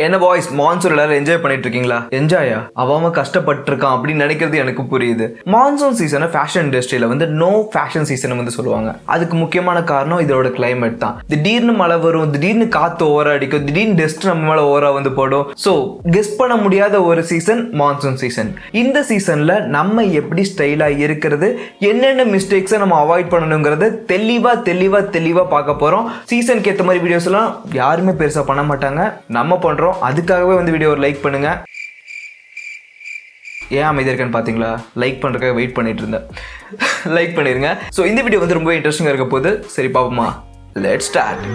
என்ன boys, monsoon எல்லாரும் enjoy பண்ணிட்டு இருக்கீங்களா? என்ஜாயா? அவன் கஷ்டப்பட்டிருக்கான் அப்படின்னு நினைக்கிறது எனக்கு புரியுது. மான்சூன் சீசனை ஃபேஷன் இண்டஸ்ட்ரியில வந்து நோ ஃபேஷன் சீசன் வந்து சொல்லுவாங்க. அதுக்கு முக்கியமான காரணம் இதோட கிளைமேட் தான். திடீர்னு மழை வரும், திடீர்னு காத்து ஓவரா அடிக்கும், திடீர்னு டஸ்ட் நம்ம மேல ஓவரா வந்து போடும். ஸோ கெஸ் பண்ண முடியாத ஒரு சீசன் மான்சூன் சீசன். இந்த சீசன்ல நம்ம எப்படி ஸ்டைலா இருக்கிறது, என்னென்ன மிஸ்டேக்ஸை நம்ம அவாய்ட் பண்ணணுங்கிறத தெளிவா பார்க்க போறோம். சீசனுக்கு ஏற்ற மாதிரி வீடியோஸ் எல்லாம் யாருமே பெருசா பண்ண மாட்டாங்க, நம்ம பண்றோம். அதுக்காகவே வந்து வீடியோ லைக் பண்ணுங்க. ஏன் அமைதியா இருக்கேன்னு பாத்தீங்களா? லைக் பண்றதுக்காக வெயிட் பண்ணிட்டு இருந்தேன். லைக் பண்ணிருங்க. ஸோ இந்த வீடியோ வந்து ரொம்ப இன்ட்ரெஸ்டிங்கா இருக்க போகுது. சரி பாப்போமா? Let's start.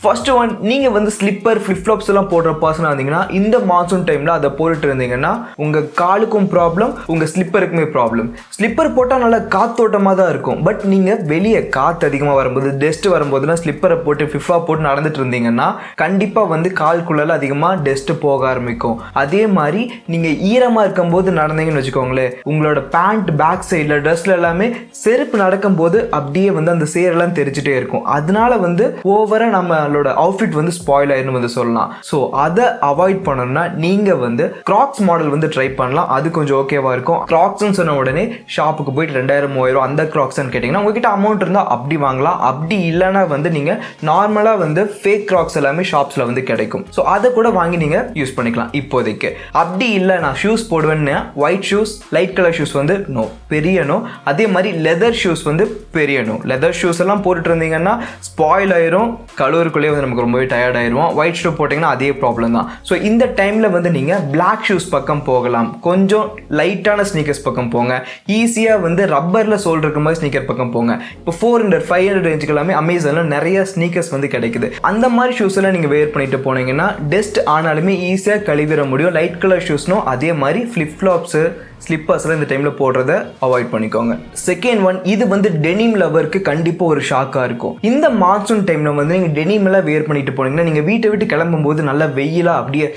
ஃபர்ஸ்ட் ஒன், நீங்கள் வந்து ஸ்லிப்பர் ஃப்ளிப்ஃப்ளாப்ஸ் எல்லாம் போடுற பர்சனாக இருந்தீங்கன்னா இந்த மான்சூன் டைமில் அதை போட்டுட்டு இருந்தீங்கன்னா உங்கள் காலுக்கும் ப்ராப்ளம், உங்கள் ஸ்லிப்பருக்குமே ப்ராப்ளம். ஸ்லிப்பர் போட்டால் நல்லா காத்தோட்டமாக தான் இருக்கும். பட் நீங்கள் வெளியே காற்று அதிகமாக வரும்போது, டஸ்ட் வரும்போதுலாம் ஸ்லிப்பரை போட்டு ஃப்ளிப்ஃப்ளாப் போட்டு நடந்துட்டு இருந்தீங்கன்னா கண்டிப்பாக வந்து கால்குள்ளே அதிகமாக டஸ்ட்டு போக ஆரம்பிக்கும். அதே மாதிரி நீங்கள் ஈரமாக இருக்கும்போது நடந்தீங்கன்னு வச்சுக்கோங்களேன், உங்களோட பேண்ட் பேக் சைடில் ட்ரெஸ்ல எல்லாமே செருப்பு நடக்கும்போது அப்படியே வந்து அந்த சேரெல்லாம் தெரிச்சுட்டே இருக்கும். அதனால வந்து ஓவராக நம்ம அவுட்ஃபிட் வந்து ஸ்பாயில் ஆயிரும் வந்து சொல்லலாம். ஸோ அதை அவாய்ட் பண்ணணும்னா நீங்க வந்து கிராக்ஸ் மாடல் வந்து ட்ரை பண்ணலாம். அது கொஞ்சம் ஓகேவா இருக்கும். கிராக்ஸ்னு சொன்ன உடனே ஷாப்புக்கு போயிட்டு 2000-3000 அந்த கிராக்ஸ்ன்னு கேட்டீங்கன்னா உங்ககிட்ட அமௌண்ட் இருந்தா அப்படி வாங்கலாம். அப்படி இல்லைன்னா வந்து நீங்க நார்மலா வந்து ஃபேக் கிராக்ஸ் எல்லாமே ஷாப்ஸ்ல வந்து கிடைக்கும். ஸோ அதை கூட வாங்கி நீங்க யூஸ் பண்ணிக்கலாம் இப்போதைக்கு. அப்படி இல்லை நான் ஷூஸ் போடுவேன்னு white shoes, light colour shoes வந்து நோ, பெரிய நோ. அதே மாதிரி லெதர் ஷூஸ் வந்து பெரிய நோ. லெதர் ஷூஸ் எல்லாம் போட்டுட்டு இருந்தீங்கன்னா ஸ்பாயில் ஆயிரும், கலருக்குள்ளே வந்து நமக்கு ரொம்பவே டயர்ட் ஆயிரும். ஒயிட் ஷூ போட்டிங்கன்னா அதே ப்ராப்ளம் தான். ஸோ இந்த டைமில் வந்து நீங்கள் பிளாக் ஷூஸ் பக்கம் போகலாம். கொஞ்சம் லைட்டான ஸ்னீக்கர்ஸ் பக்கம் போங்க. ஈஸியாக வந்து ரப்பரில் சோல் இருக்க மாதிரி ஸ்னீக்கர் பக்கம் போங்க. இப்போ 400-500 ரேஞ்சுக்கு எல்லாமே அமேசானில் நிறைய ஸ்னீக்கர்ஸ் வந்து கிடைக்குது. அந்த மாதிரி ஷூஸ் எல்லாம் நீங்கள் வேர் பண்ணிட்டு போனீங்கன்னா டஸ்ட் ஆனாலுமே ஈஸியாக கழுவிட முடியும். லைட் கலர் ஷூஸ்னும் அதே மாதிரி ஃப்ளிப்ஃப்ளாப்ஸு, ஸ்லிப்பர்ஸ்லாம் இந்த டைமில் போடுறத அவாய்ட் பண்ணிக்கோங்க. செகண்ட் ஒன், இது வந்து டெனிம் லவருக்கு கண்டிப்பாக ஒரு ஷாக்காக இருக்கும். இந்த மான்சூன் டைமில் வந்து நீங்கள் டெனிம் எல்லாம் வேர் பண்ணிட்டு போனீங்கன்னா நீங்கள் வீட்டை விட்டு கிளம்பும்போது நல்லா வெயிலாக அப்படியே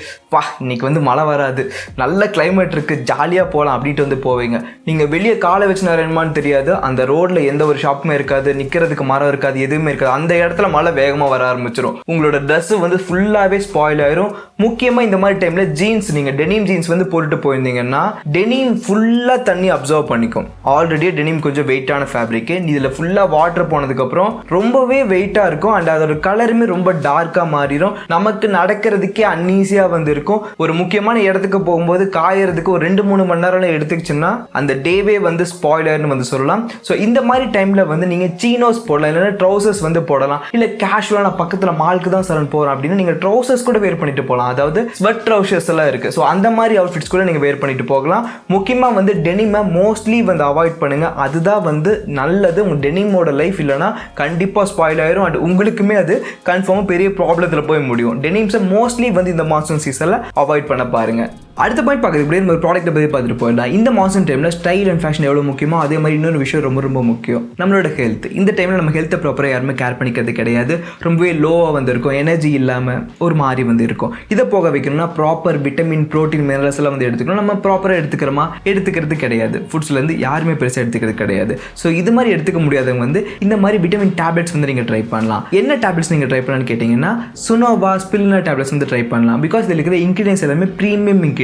இன்னைக்கு வந்து மழை வராது, நல்ல கிளைமேட் இருக்குது, ஜாலியாக போகலாம் அப்படின்ட்டு வந்து போவீங்க. நீங்கள் வெளியே காலை வச்சு நேரமானு தெரியாது, அந்த ரோட்டில் எந்த ஒரு ஷாப்புமே இருக்காது, நிற்கிறதுக்கு மரம் இருக்காது, எதுவுமே இருக்காது. அந்த இடத்துல மழை வேகமாக வர ஆரம்பிச்சிடும். உங்களோட ட்ரெஸ் வந்து ஃபுல்லாகவே ஸ்பாயில் ஆயிரும். முக்கியமாக இந்த மாதிரி டைமில் ஜீன்ஸ், நீங்கள் டெனிம் ஜீன்ஸ் வந்து போட்டுட்டு போயிருந்தீங்கன்னா டெனிம் ஃபுல்லாக தண்ணி அப்சர்வ் பண்ணிக்கும். ஆல்ரெடி டெனிம் கொஞ்சம் வெயிட்டான ஃபேப்ரிக்கு, இதில் ஃபுல்லாக வாட்டர் போனதுக்கப்புறம் ரொம்பவே வெயிட்டாக இருக்கும். அண்ட் அதோட கலருமே ரொம்ப டார்க்காக மாறிடும். நமக்கு நடக்கிறதுக்கே அன்ஈஸியாக வந்து இருக்கும். ஒரு முக்கியமான இடத்துக்கு போகும்போது காயறதுக்கு ஒரு 2-3 மணி நேரம் எடுத்துக்கிச்சுன்னா அந்த டேவே வந்து ஸ்பாயில் ஆயிரும் வந்து சொல்லலாம். ஸோ இந்த மாதிரி டைமில் வந்து நீங்கள் சீனோஸ் போடலாம், இல்லைன்னா ட்ரௌசர்ஸ் வந்து போடலாம். இல்லை கேஷுவலாக நான் பக்கத்தில் மாலுக்கு தான் சரண் போகிறேன் அப்படின்னு நீங்கள் ட்ரௌசர்ஸ் கூட வேர் பண்ணிட்டு போகலாம். அதாவது ஸ்வெட் ட்ரௌசர்ஸ் எல்லாம் இருக்குது. ஸோ அந்த மாதிரி அவுட்ஃபிட்ஸ் கூட நீங்கள் வேர் பண்ணிட்டு போகலாம். முக்கியமாக வந்து டெனிமை மோஸ்ட்லி வந்து அவாய்ட் பண்ணுங்க. அதுதான் வந்து நல்லது. உங்கள் டெனிமோட லைஃப் இல்லைனா கண்டிப்பாக ஸ்பாயில் ஆயிரும். அண்ட் உங்களுக்குமே அது கன்ஃபார்மாக பெரிய ப்ராப்ளத்தில் போய் முடியும். டெனிம்ஸை மோஸ்ட்லி வந்து இந்த மான்சூன் சீசனில் அவாய்ட் பண்ண பாருங்க. அடுத்த பாயிண்ட் பார்க்குறது இப்படியே ஒரு ப்ராடக்ட்டை பற்றி பார்த்துட்டு போயிடலாம். இந்த மான்சூன் டைமில் ஸ்டைல் அண்ட் ஃபேஷன் எவ்வளோ முக்கியமோ அதே மாதிரி இன்னொரு விஷயம் ரொம்ப ரொம்ப முக்கியம், நம்மளோட ஹெல்த். இந்த டைமில் நம்ம ஹெல்த்தை ப்ராப்பராக யாருமே கேர் பண்ணிக்கிறது கிடையாது. ரொம்பவே லோவாக வந்து இருக்கும், எனர்ஜி இல்லாமல் ஒரு மாதிரி வந்து இருக்கும். இதை போக வைக்கணும்னா ப்ராப்பர் விட்டமின், ப்ரோட்டீன், மினரல்ஸ் எல்லாம் வந்து எடுத்துக்கணும். நம்ம ப்ராப்பராக எடுத்துக்கிறது கிடையாது. ஃபுட்ஸ்லேருந்து யாருமே பெருசாக எடுத்துக்கிறது கிடையாது. ஸோ இது மாதிரி எடுத்துக்க முடியாதவங்க வந்து இந்த மாதிரி விட்டமின் டேப்லெட்ஸ் வந்து நீங்கள் ட்ரை பண்ணலாம். என்ன டேப்லெட்ஸ் நீங்கள் ட்ரை பண்ணலான்னு கேட்டிங்கன்னா சுனோவா ஸ்பிருலினா டேப்லெட்ஸ் வந்து ட்ரை பண்ணலாம். பிகாஸ் இதில் இருக்கிற இன்கிரியன்ஸ் எல்லாமே ப்ரீமியம் இன்கிரியன்ஸ்.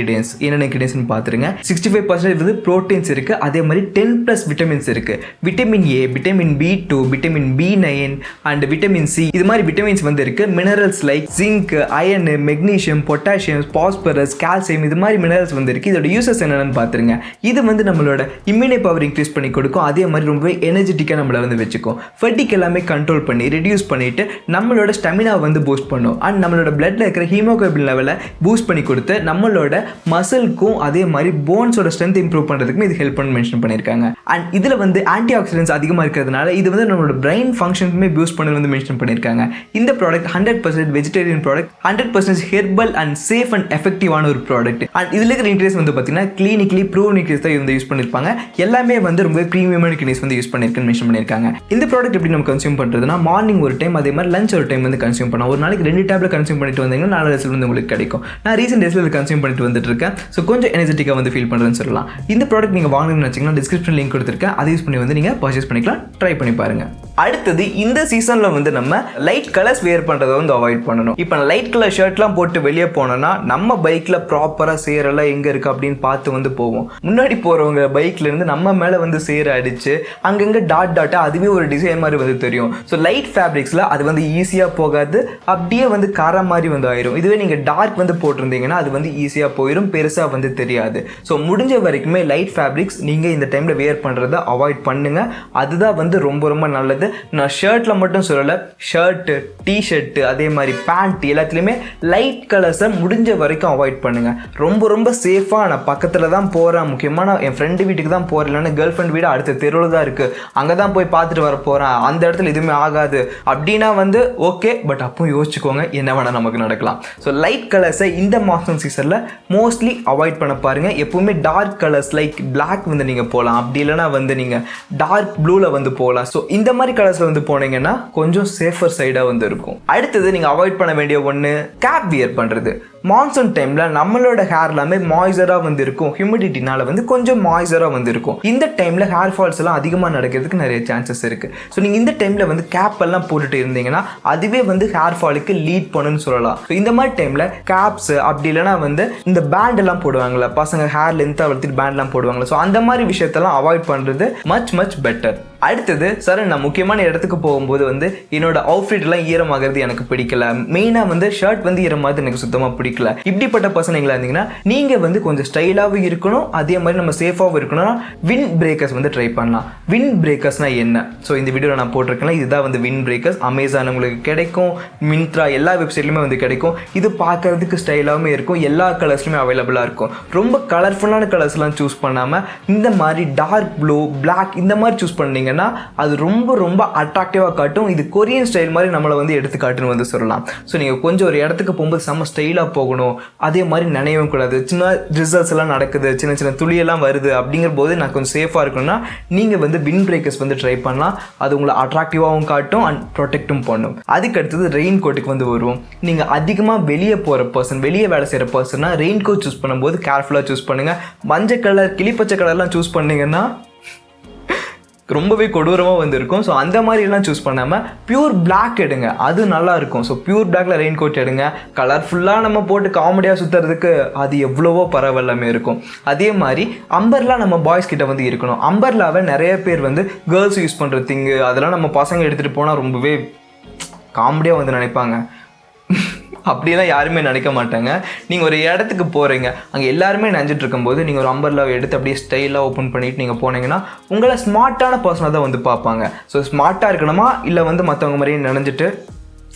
என்னென்ன இன்கிரியன்ஸ் பார்த்துருங்க. 65% வந்து ப்ரோட்டீன்ஸ் இருக்கு. அதே மாதிரி 10+ விட்டமின்ஸ் இருக்கு. Vitamin A, vitamin B2, vitamin B9 and vitamin C, இது மாதிரி விட்டமின்ஸ் வந்து இருக்கு. Minerals like zinc, iron, magnesium, potassium, phosphorus, calcium, இது மாதிரி மினரல்ஸ் வந்து இருக்கு. இதோட யூசஸ் என்னென்னு பார்த்துருங்க. இது வந்து நம்மளோட இம்யூனிட்டி பவர் இன்க்ரீஸ் பண்ணி கொடுக்கும். அதே மாதிரி ரொம்பவே எனர்ஜெட்டிக்காக நம்மளை வந்து வச்சுக்கும். ஃபெட்டிக் எல்லாமே கண்ட்ரோல் பண்ணி ரெடியூஸ் பண்ணிட்டு நம்மளோட ஸ்டெமினா வந்து பூஸ்ட் பண்ணும். அண்ட் நம்மளோட பிளட்ல இருக்கிற ஹீமோகுளோபின் லெவலை பூஸ்ட் பண்ணி கொடுத்து நம்மளோட மசில்க்கும் அதே மாதிரி போன்ஸோட ஸ்ட்ரென்த் இம்ப்ரூவ் பண்ணுறதுக்கும் இது ஹெல்ப் பண்ணி மென்ஷன் பண்ணியிருக்காங்க. அண்ட் இதில் வந்து ஆன்டி ஆக்சிடென்ட்ஸ் அதிகமாக இருக்கிறதுனால இது வந்து நம்மளோட பிரெயின் ஃபங்க்ஷனுக்குமே பூஸ்ட் பண்ணி வந்து மென்ஷன் பண்ணியிருக்காங்க. இந்த product 100% vegetarian product, 100% herbal and safe and எஃபெக்டிவான ஒரு ப்ராடக்ட். அண்ட் இதில் இருக்கிற இன்க்ரீஸ் வந்து பார்த்தீங்கன்னா கிளினிக்கலி ப்ரூவன் இன்க்ரீஸ் தான் வந்து யூஸ் பண்ணியிருப்பாங்க. எல்லாமே வந்து ரொம்ப ப்ரீமியமான இன்க்ரீஸ் வந்து யூஸ் பண்ணியிருக்குன்னு மென்ஷன் பண்ணியிருக்காங்க. இந்த ப்ராடக்ட் எப்படி நம்ம கன்சியூம் பண்ணுறதுனா மார்னிங் ஒரு டைம், அதே மாதிரி லஞ்ச் ஒரு டைம் வந்து கன்சியூம் பண்ணலாம். ஒரு நாளைக்கு 2 டேப்லெட் கன்சியூம் பண்ணிட்டு வந்தீங்கன்னா 4 ரிசல்ட் வந்து உங்களுக்கு கிடைக்கும். நான் ரீசெண்ட் டேஸில் கன்சியூம் பண்ணிட்டு வந்து வந்துட்டு இருக்கேன். ஸோ கொஞ்சம் எனர்ஜெட்டிக்காக வந்து ஃபீல் பண்ணுறேன்னு சொல்லலாம். இந்த ப்ராடக்ட் நீங்கள் வாங்கணும்னு நினச்சிங்கன்னா டிஸ்கிரிப்ஷன் லிங்க் கொடுத்துருக்கேன், அதை யூஸ் பண்ணி வந்து நீங்கள் பர்ச்சேஸ் பண்ணிக்கலாம். ட்ரை பண்ணி பாருங்கள். அடுத்தது இந்த சீசனில் வந்து நம்ம லைட் கலர்ஸ் வேர் பண்ணுறதை வந்து அவாய்ட் பண்ணணும். இப்போ லைட் கலர் ஷர்ட்லாம் போட்டு வெளியே போனோம்னா நம்ம பைக்கில் ப்ராப்பராக சேரெல்லாம் எங்கே இருக்குது அப்படின்னு பார்த்து வந்து போவோம். முன்னாடி போகிறவங்க பைக்லேருந்து நம்ம மேலே வந்து சேரை அடித்து அங்கங்கே டாட்டாக அதுவே ஒரு டிசைன் மாதிரி வந்து தெரியும். ஸோ லைட் ஃபேப்ரிக்ஸில் அது வந்து ஈஸியாக போகாது, அப்படியே வந்து கார மாதிரி வந்து ஆயிரும். இதுவே நீங்கள் டார்க் வந்து போட்டிருந்தீங்கன்னா அது வந்து ஈஸியாக போயிடும், பெருசாக வந்து தெரியாது. ஸோ முடிஞ்ச வரைக்குமே லைட் ஃபேப்ரிக்ஸ் நீங்கள் இந்த டைமில் வேர் பண்ணுறதை அவாய்ட் பண்ணுங்கள். அதுதான் வந்து ரொம்ப ரொம்ப நல்லது. நான் ஷர்ட்டில் மட்டும் சொல்லலை, ஷர்ட்டு, டிஷர்ட்டு, அதே மாதிரி பேண்ட் எல்லாத்துலேயுமே லைட் கலர்ஸை முடிஞ்ச வரைக்கும் அவாய்ட் பண்ணுங்கள். ரொம்ப ரொம்ப சேஃபாக நான் பக்கத்தில் தான் போகிறேன், முக்கியமாக என் ஃப்ரெண்டு வீட்டுக்கு தான் போகிறேன், இல்லைன்னா கேர்ள் ஃப்ரெண்ட் வீடு அடுத்த தெருவில் தான் இருக்குது, அங்கே தான் போய் பார்த்துட்டு வர போகிறேன், அந்த இடத்துல எதுவுமே ஆகாது அப்படின்னா வந்து ஓகே. பட் அப்போ யோசிச்சுக்கோங்க, என்ன வேணால் நமக்கு நடக்கலாம். ஸோ லைட் கலர்ஸை இந்த மான்சூன் சீசனில் மோஸ்ட்லி அவாய்ட் பண்ண பாருங்கள். எப்போவுமே டார்க் கலர்ஸ் லைக் பிளாக் வந்து நீங்கள் போகலாம், அப்படி இல்லைனா வந்து நீங்கள் டார்க் ப்ளூவில் வந்து போகலாம். ஸோ இந்த மாதிரி கலர்ஸில் வந்து போனீங்கன்னா கொஞ்சம் சேஃபர் சைடாக வந்து இருக்கும். அடுத்தது நீங்கள் அவாய்ட் பண்ண வேண்டிய ஒன்று கேப் வியர் பண்ணுறது. மான்சூன் டைமில் நம்மளோட ஹேர் எல்லாமே மாய்ஸராக வந்து இருக்கும், ஹியூமிடிட்டினால வந்து கொஞ்சம் மாய்ஸராக வந்து இருக்கும். இந்த டைமில் ஹேர் ஃபால்ஸ் எல்லாம் அதிகமாக நடக்கிறதுக்கு நிறைய சான்சஸ் இருக்குது. ஸோ நீங்கள் இந்த டைமில் வந்து கேப் எல்லாம் போட்டுட்டு இருந்தீங்கன்னா அதுவே வந்து ஹேர் ஃபாலுக்கு லீட் பண்ணுன்னு சொல்லலாம். ஸோ இந்த மாதிரி டைமில் கேப்ஸ் அப்படி இல்லைனா வந்து இந்த பேண்ட் எல்லாம் போடுவாங்களே பசங்க, ஹேர் லென்த்தாக வளர்த்துட்டு பேண்ட்லாம் போடுவாங்களே, ஸோ அந்த மாதிரி விஷயத்தெல்லாம் அவாய்ட் பண்ணுறது மச் பெட்டர். அடுத்தது சார், நான் முக்கியமான இடத்துக்கு போகும்போது வந்து என்னோட அவுட்ஃபிட்லாம் ஈரமாகிறது எனக்கு பிடிக்கல, மெயினாக வந்து ஷர்ட் வந்து ஈரமாகிறது எனக்கு சுத்தமாக பிடிக்கல, இப்படிப்பட்ட பர்சனிங்களா இருந்தீங்கன்னா நீங்கள் வந்து கொஞ்சம் ஸ்டைலாகவும் இருக்கணும், அதே மாதிரி நம்ம சேஃபாகவும் இருக்கணும்னா விண்ட் பிரேக்கர்ஸ் வந்து ட்ரை பண்ணலாம். விண்ட் பிரேக்கர்ஸ்னால் என்ன? ஸோ இந்த வீடியோவில் நான் போட்டிருக்கேன், இதுதான் வந்து விண்ட் பிரேக்கர்ஸ். அமேசான் உங்களுக்கு கிடைக்கும், மிந்த்ரா எல்லா வெப்சைட்லையுமே வந்து கிடைக்கும். இது பார்க்கறதுக்கு ஸ்டைலாகவும் இருக்கும், எல்லா கலர்ஸ்லையுமே அவைலபிளாக இருக்கும். ரொம்ப கலர்ஃபுல்லான கலர்ஸ்லாம் சூஸ் பண்ணாமல் இந்த மாதிரி டார்க் ப்ளூ, பிளாக் இந்த மாதிரி சூஸ் பண்ணீங்க அது ரொம்ப ரொம்ப அட்ராக்டிவாக காட்டும். இது கொரியன் ஸ்டைல் மாதிரி நம்மளை வந்து எடுத்து காட்டுன்னு வந்து சொல்லலாம். ஸோ நீங்கள் கொஞ்சம் ஒரு இடத்துக்கு போகும்போது செம்ம ஸ்டைலாக போகணும், அதே மாதிரி நினைவும் கூடாது. சின்ன ரிசல்ட்ஸ் எல்லாம் நடக்குது, சின்ன சின்ன துளியெல்லாம் வருது அப்படிங்கிற போது நான் கொஞ்சம் சேஃபாக இருக்கணும்னா நீங்கள் வந்து விண்ட் பிரேக்கர்ஸ் வந்து ட்ரை பண்ணலாம். அது உங்களை அட்ராக்டிவாகவும் காட்டும் அண்ட் ப்ரொடெக்டும் பண்ணும். அதுக்கு அடுத்தது ரெயின் கோட்டுக்கு வந்து வருவோம். நீங்கள் அதிகமாக வெளியே போகிற பர்சன், வெளியே வேலை செய்கிற பர்சன்னா ரெயின் கோட் சூஸ் பண்ணும்போது கேர்ஃபுல்லாக சூஸ் பண்ணுங்கள். மஞ்சள் கலர், கிளிப்பச்சை கலர்லாம் சூஸ் பண்ணிங்கன்னா ரொம்பவே கொடூரமாக வந்து இருக்கும். ஸோ அந்த மாதிரிலாம் சூஸ் பண்ணாமல் பியூர் பிளாக் எடுங்க, அது நல்லாயிருக்கும். ஸோ பியூர் பிளாக்ல ரெயின் கோட் எடுங்க. கலர்ஃபுல்லாக நம்ம போட்டு காமெடியாக சுற்றுறதுக்கு அது எவ்வளவோ பரவாயில்லாமல் இருக்கும். அதே மாதிரி அம்பர்லா நம்ம பாய்ஸ் கிட்ட வந்து இருக்கணும். அம்பர்லாவை நிறைய பேர் வந்து கேர்ள்ஸ் யூஸ் பண்ணுற திங்கு, அதெல்லாம் நம்ம பசங்க எடுத்துகிட்டு போனால் ரொம்பவே காமெடியாக வந்து நினைப்பாங்க. அப்படியெல்லாம் யாருமே நினைக்க மாட்டாங்க. நீங்கள் ஒரு இடத்துக்கு போகிறீங்க, அங்கே எல்லாருமே நினைஞ்சிட்டு இருக்கும்போது நீங்கள் ஒரு அம்பர்லாவை எடுத்து அப்படியே ஸ்டைலாக ஓப்பன் பண்ணிவிட்டு நீங்கள் போனீங்கன்னா உங்களை ஸ்மார்ட்டான பர்சனாக தான் வந்து பார்ப்பாங்க. ஸோ ஸ்மார்ட்டாக இருக்கணுமா இல்லை வந்து மற்றவங்க மாதிரியே நினைஞ்சிட்டு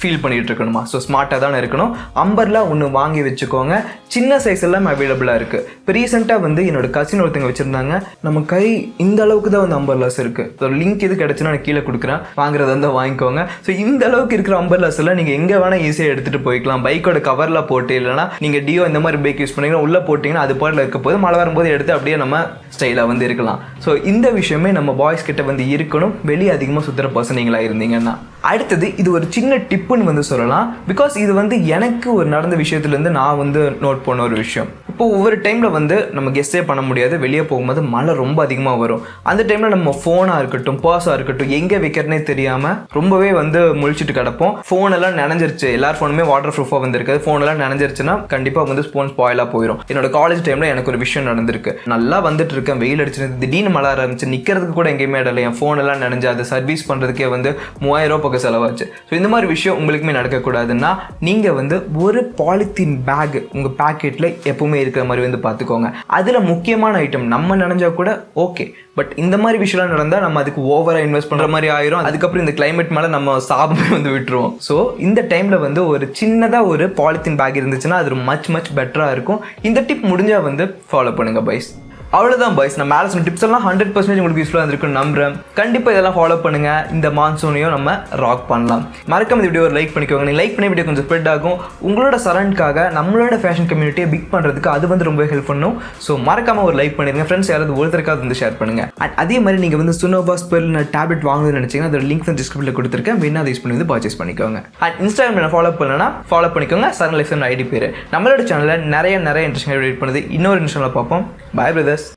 ஃபீல் பண்ணிகிட்டு இருக்கணுமா? ஸோ ஸ்மார்ட்டாக தானே இருக்கணும். அம்பர்லா ஒன்று வாங்கி வச்சுக்கோங்க. சின்ன சைஸ் எல்லாம் அவைலபிளாக இருக்குது. இப்போ ரீசெண்டாக வந்து என்னோட கசின் ஒருத்தங்க வச்சுருந்தாங்க, நம்ம கை இந்த அளவுக்கு தான் வந்து அம்பர்லாஸ் இருக்குது. ஸோ லிங்க் எது கிடச்சுன்னா நான் கீழே கொடுக்குறேன், வாங்குறதா இருந்தால் வாங்கிக்கோங்க. ஸோ இந்த அளவுக்கு இருக்கிற அம்பர்லாஸ் எல்லாம் நீங்கள் எங்கே வேணால் ஈஸியாக எடுத்துகிட்டு போய்க்கலாம். பைக்கோட கவரில் போட்டு, இல்லைனா நீங்கள் டியோ இந்த மாதிரி பைக் யூஸ் பண்ணிங்கன்னா உள்ளே போட்டிங்கன்னா அது பாட்டில் இருக்க போது மழை வரும்போது எடுத்து அப்படியே நம்ம ஸ்டைலாக வந்து இருக்கலாம். ஸோ இந்த விஷயமே நம்ம பாய்ஸ் கிட்ட வந்து இருக்கணும், வெளியே அதிகமாக சுற்றுற பர்சனிங்களாக இருந்தீங்கன்னா. அடுத்தது இது ஒரு சின்ன டிப்புன்னு வந்து சொல்லலாம். பிகாஸ் இது வந்து எனக்கு ஒரு நடந்த விஷயத்துலேருந்து நான் வந்து நோட் பண்ண ஒரு விஷயம். இப்போ ஒவ்வொரு டைமில் வந்து நம்ம கெஸ்ஸே பண்ண முடியாது, வெளியே போகும்போது மழை ரொம்ப அதிகமாக வரும். அந்த டைமில் நம்ம ஃபோனாக இருக்கட்டும், பர்ஸாக இருக்கட்டும், எங்கே வைக்கிறனே தெரியாமல் ரொம்பவே வந்து முழிச்சிட்டு கிடப்போம். ஃபோனெல்லாம் நனைஞ்சிருச்சு, எல்லார் ஃபோனுமே வாட்டர் ப்ரூஃபாக வந்துருக்காது. ஃபோனெல்லாம் நனைஞ்சிருச்சுன்னா கண்டிப்பாக வந்து ஃபோன் ஸ்பாயிலாக போயிடும். என்னோட காலேஜ் டைமில் எனக்கு ஒரு விஷயம் நடந்திருக்கு. நல்லா வந்துட்டு இருக்கேன், வெயில் அடிச்சிருந்து திடீர்னு மழை ஆரம்பிச்சு, நிற்கிறதுக்கு கூட எங்கேயுமே இடல. என் ஃபோனெல்லாம் நனைஞ்சு அதை சர்வீஸ் பண்ணுறதுக்கே வந்து 3000 ரூபா செலவாச்சு. ஸோ இந்த மாதிரி விஷயம் உங்களுக்குமே நடக்கக்கூடாதுன்னா நீங்கள் வந்து ஒரு பாலித்தீன் பேக் உங்கள் பேக்கெட்டில் எப்பவுமே இருக்கிற மாதிரி வந்து பார்த்துக்கோங்க. அதில் முக்கியமான ஐட்டம் நம்ம நினைஞ்சா கூட ஓகே, பட் இந்த மாதிரி விஷயம்லாம் நடந்தால் நம்ம அதுக்கு ஓவராக இன்வெஸ்ட் பண்ணுற மாதிரி ஆயிரும். அதுக்கப்புறம் இந்த கிளைமேட் மேலே நம்ம சாபமே வந்து விட்டுருவோம். ஸோ இந்த டைமில் வந்து ஒரு சின்னதாக ஒரு பாலித்தீன் பேக் இருந்துச்சுன்னா அது மச் பெட்டராக இருக்கும். இந்த டிப் முடிஞ்சால் வந்து ஃபாலோ பண்ணுங்கள் பைஸ். அவ்வளோதான் பாய்ஸ், நான் மேலே சொன்ன டிப்ஸ் எல்லாம் 100% உங்களுக்கு யூஸ்ஃபுல்லாக இருந்திருக்குன்னு நம்புறேன். கண்டிப்பாக இதெல்லாம் ஃபாலோ பண்ணுங்க. இந்த மான்சூனையும் நம்ம ராக் பண்ணலாம். மறக்காம இந்த வீடியோ லைக் பண்ணிக்கோங்க. நீங்கள் லைக் பண்ண வீடியோ கொஞ்சம் ஸ்ப்ரெட் ஆகும். உங்களோட சரண்ட்காக நம்மளோட ஃபேஷன் கம்யூனிட்டியை பிக் பண்ணுறதுக்கு அது வந்து ரொம்ப ஹெல்ப் பண்ணும். ஸோ மறக்காம ஒரு லைக் பண்ணிடுங்க. ஃப்ரெண்ட்ஸ் யாராவது ஒருத்தருக்காவது வந்து ஷேர் பண்ணுங்க. அண்ட் அதே மாதிரி நீங்கள் வந்து சுனோவா ஸ்பிருலினா டேப்லெட் வாங்குதுன்னு நினச்சிங்கன்னா அதோட லிங்க் டிஸ்கிரிப்ஷனில் கொடுத்துருக்கேன். வேணா அதை யூஸ் பண்ணி வந்து பர்ச்சேஸ் பண்ணிக்கோங்க. அண்ட் இன்ஸ்டாகிராம் ஃபாலோ பண்ணலன்னா ஃபாலோ பண்ணிக்கோங்க. சரண் லைஃப் ஐடி பேர். நம்மளோட சேனலில் நிறைய இன்ட்ரெஸ்டிங் வீடியோ பண்ணுது. இன்னொரு இன்ஸ்டாவில் பார்ப்போம். Bye brothers.